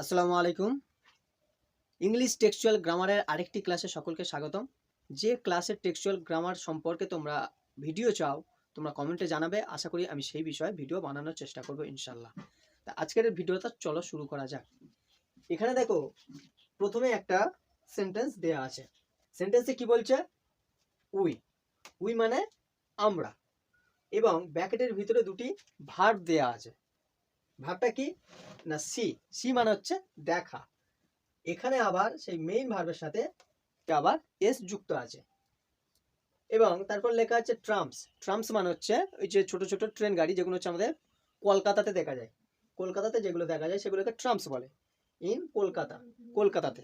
আসসালামু আলাইকুম। English textual গ্রামারের আরেকটি ক্লাসে সকলকে স্বাগতম। যে ক্লাসের টেক্সচুয়াল গ্রামার সম্পর্কে তোমরা ভিডিও চাও, তোমরা কমেন্টে জানাবে। আশা করি আমি সেই বিষয়ে ভিডিও বানানোর চেষ্টা করব ইনশাল্লাহ। তা আজকের ভিডিওটা চলো শুরু করা যাক। এখানে দেখো, প্রথমে একটা সেন্টেন্স দেয়া আছে। সেন্টেন্সে কি বলছে? উই। উই মানে আমরা, এবং ব্র্যাকেটের ভিতরে দুটি ভার্ব দেয়া আছে। ভার্বটা কি না সি। সি মানে হচ্ছে দেখা। এখানে আবার সেই মেইন ভার্বের সাথে আবার এস যুক্ত আছে, এবং তারপর লেখা আছে ট্রামস। ট্রামস মানে হচ্ছে ওই যে ছোট ছোট ট্রেন গাড়ি, যেগুলো হচ্ছে আমাদের কলকাতাতে দেখা যায়। কলকাতাতে যেগুলো দেখা যায় সেগুলোকে ট্রামস বলে। ইন কলকাতা, কলকাতাতে।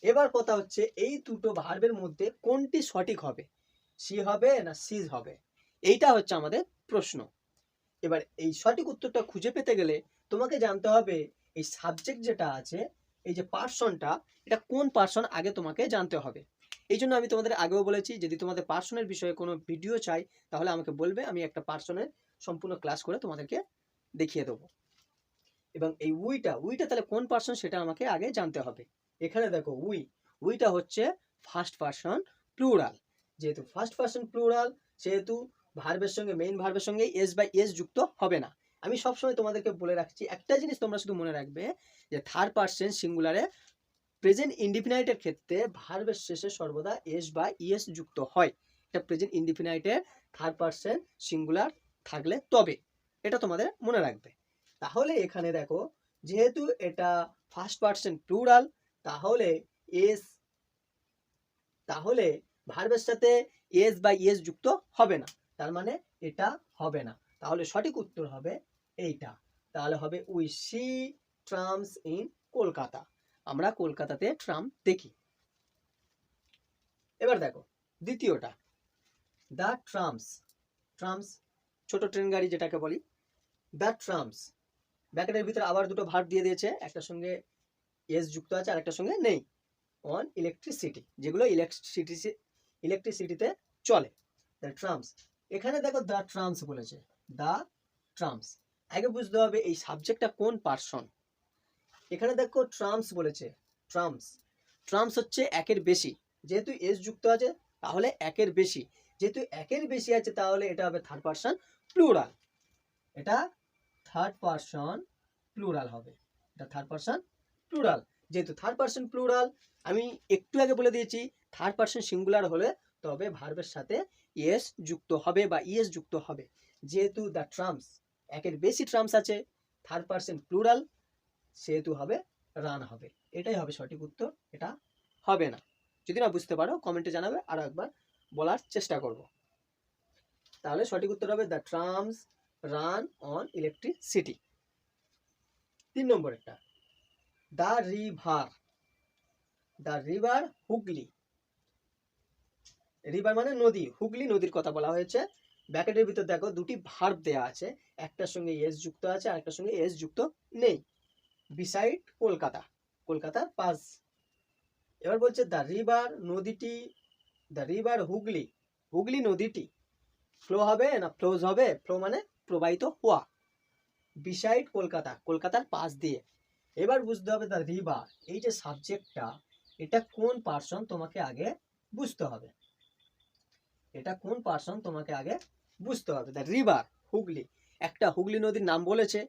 এবার কথা হচ্ছে এই দুটো ভার্বের মধ্যে কোনটি সঠিক হবে? সি হবে না সিজ হবে? এইটা হচ্ছে আমাদের প্রশ্ন। এবার এই সঠিক উত্তরটা খুঁজে পেতে গেলে তোমাকে জানতে হবে এই সাবজেক্ট যেটা আছে, এই যে পার্সনটা, এটা কোন পার্সন আগে তোমাকে জানতে হবে। এই জন্য আমি তোমাদের আগেও বলেছি, যদি তোমাদের পার্সনের বিষয়ে কোনো ভিডিও চাই তাহলে আমাকে বলবে, আমি একটা পার্সনের সম্পূর্ণ ক্লাস করে তোমাদেরকে দেখিয়ে দেবো। এবং এই উইটা তাহলে কোন পার্সন সেটা আমাকে আগে জানতে হবে। এখানে দেখো উইটা হচ্ছে ফার্স্ট পার্সন প্লুরাল। যেহেতু ফার্স্ট পার্সন প্লুরাল, সেহেতু ভার্বের সঙ্গে মেইন ভার্বের সঙ্গে এস বাই এস যুক্ত হবে না। আমি সবসময় তোমাদেরকে বলে রাখছি, একটা জিনিস তোমরা শুধু মনে রাখবে, যে থার্ড পার্সন সিঙ্গুলারে প্রেজেন্ট ইনডিফিনাইটের ক্ষেত্রে ভার্বের শেষে সর্বদা এস বা ইএস যুক্ত হয়। এটা প্রেজেন্ট ইনডিফিনাইটের থার্ড পার্সন সিঙ্গুলার থাকলে তবে, এটা তোমাদের মনে রাখবে। তাহলে এখানে দেখো, যেহেতু এটা ফার্স্ট পার্সন প্লুরাল, তাহলে এস, তাহলে ভার্বের সাথে এস বা ইএস যুক্ত হবে না। তার মানে এটা হবে না। তাহলে সঠিক উত্তর হবে এইটা। তাহলে হবে we see trams in Kolkata. আমরা কলকাতাতে ট্রাম দেখি। এবার দেখো দ্বিতীয়টা, দ্য ট্রামস। ট্রামস ছোট ট্রেন গাড়ি যেটাকে বলি, দ্য ট্রামস। ব্র্যাকেটের ভিতরে আবার দুটো ভার্ব দিয়ে দিয়েছে, একটার সঙ্গে এস যুক্ত আছে আর একটার সঙ্গে নেই। অন ইলেকট্রিসিটি, যেগুলো ইলেকট্রিসিটিতে চলে। দ্য ট্রামস, এখানে দেখো দ্য ট্রামস বলেছে। দ্য ট্রামস, আগে বুঝতে হবে এই সাবজেক্টটা কোন পার্সন। এখানে দেখো ট্রামস বলেছে। ট্রামস, ট্রামস হচ্ছে একের বেশি। যেহেতু এস যুক্ত আছে তাহলে একের বেশি। যেহেতু একের বেশি আছে তাহলে এটা হবে থার্ড পার্সন প্লুরাল। এটা থার্ড পার্সন প্লুরাল হবে। এটা থার্ড পার্সন প্লুরাল। যেহেতু থার্ড পার্সন প্লুরাল, আমি একটু আগে বলে দিয়েছি, থার্ড পার্সন সিঙ্গুলার হলে তবে ভার্বের সাথে এস যুক্ত হবে বা ইএস যুক্ত হবে। যেহেতু দ্য ট্রামস একের বেশি ট্রামস আছে, থার্ড পার্সন প্লুরাল, সেহেতু হবে রান হবে। এটাই হবে সঠিক উত্তর, এটা হবে না। যদি না বুঝতে পারো কমেন্টে জানাবে, আরো একবার বলার চেষ্টা করব। তাহলে সঠিক উত্তর হবে the trams run on electricity. 3 নম্বরেরটা, the river. The river Hooghly. River মানে নদী, হুগলি নদীর কথা বলা হয়েছে। ব্র্যাকেটের ভিতর দেখো দুটি ভার্ব দেয়া আছে, একটার সঙ্গে এস যুক্ত আছে আর একটার সঙ্গে এস যুক্ত নেই। বিসাইড কলকাতা, কলকাতার পাশ। এবার বলছে দ্য রিভার নদীটি, দ্য রিভার হুগলি, হুগলি নদীটি ফ্লো হবে না ফ্লোজ হবে? ফ্লো মানে প্রবাহিত হওয়া। বিসাইড কলকাতা, কলকাতার পাশ দিয়ে। এবার বুঝতে হবে দ্য রিভার, এই যে সাবজেক্টটা, এটা কোন পার্সন তোমাকে আগে বুঝতে হবে। এটা কোন পার্সন তোমাকে আগে বুঝতে হবে। দ্য রিভার হুগলি, একটা হুগলি নদীর নাম বলেছে,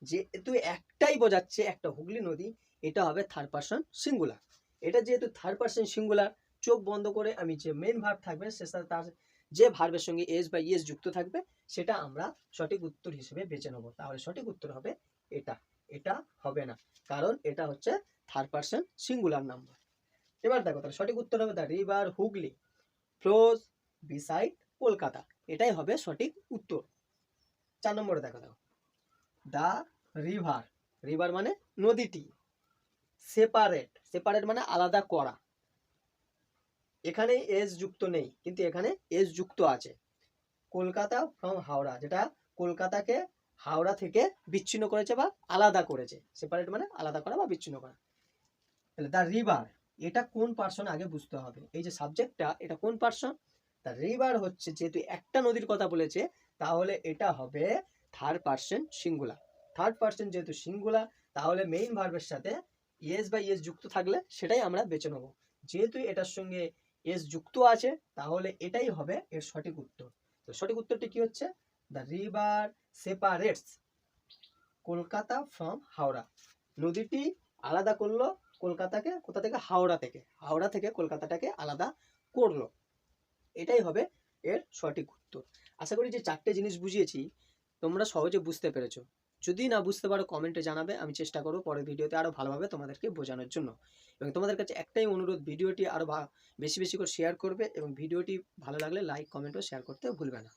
যেহেতু একটাই বোঝাচ্ছে একটা হুগলি নদী, এটা হবে থার্ড পার্সন সিঙ্গুলার। এটা যেহেতু থার্ড পার্সন সিঙ্গুলার, চোখ বন্ধ করে আমি যে মেন ভার্ব থাকবে সে তার যে ভার্বের সঙ্গে এস বা ইএস যুক্ত থাকবে সেটা আমরা সঠিক উত্তর হিসেবে বেছে নেব। তাহলে সঠিক উত্তর হবে এটা। এটা হবে না, কারণ এটা হচ্ছে থার্ড পার্সন সিঙ্গুলার নাম্বার। এবার দেখো, তাহলে সঠিক উত্তর হবে the river Hooghly flows beside Kolkata. এটাই হবে সঠিক উত্তর। 4 নম্বরে দেখো, দ্য রিভার, রিভার মানে নদীটি, সেপারেট, সেপারেট মানে আলাদা করা। এখানে এস যুক্ত নেই, কিন্তু এখানে এস যুক্ত আছে। কলকাতা ফ্রম হাওড়া, যেটা কলকাতাকে হাওড়া থেকে বিচ্ছিন্ন করেছে বা আলাদা করেছে। সেপারেট মানে আলাদা করা বা বিচ্ছিন্ন করা। তাহলে দ্য রিভার, এটা কোন পার্সন আগে বুঝতে হবে। এই যে সাবজেক্টটা, এটা কোন পার্সন? দ্য রিভার হচ্ছে, যেহেতু একটা নদীর কথা বলেছে, তাহলে এটা হবে third person singular. Third person যেহেতু সিঙ্গুলার, তাহলে মেইন ভার্বের সাথে এস বা এস যুক্ত থাকলে সেটাই আমরা বেছে নেব। যেহেতু এটার সঙ্গে এস যুক্ত আছে তাহলে এটাই হবে এর সঠিক উত্তর। তো সঠিক উত্তরটি কি হচ্ছে? The river separates Kolkata from Howrah. নদীটি আলাদা করলো কলকাতাকে কোথা থেকে? হাওড়া থেকে। হাওড়া থেকে কলকাতাটাকে আলাদা করলো। এটাই হবে এর সঠিক উত্তর। আশা করি যে 4টে জিনিস বুঝিয়েছি তোমরা সহজে বুঝতে পেরেছো। যদি না বুঝতে পারো কমেন্টে জানাবে, আমি চেষ্টা করবো পরের ভিডিওতে আরও ভালোভাবে তোমাদেরকে বোঝানোর জন্য। এবং তোমাদের কাছে একটাই অনুরোধ, ভিডিওটি আরও বেশি বেশি করে শেয়ার করবে এবং ভিডিওটি ভালো লাগলে লাইক কমেন্ট ও শেয়ার করতে ভুলবে না।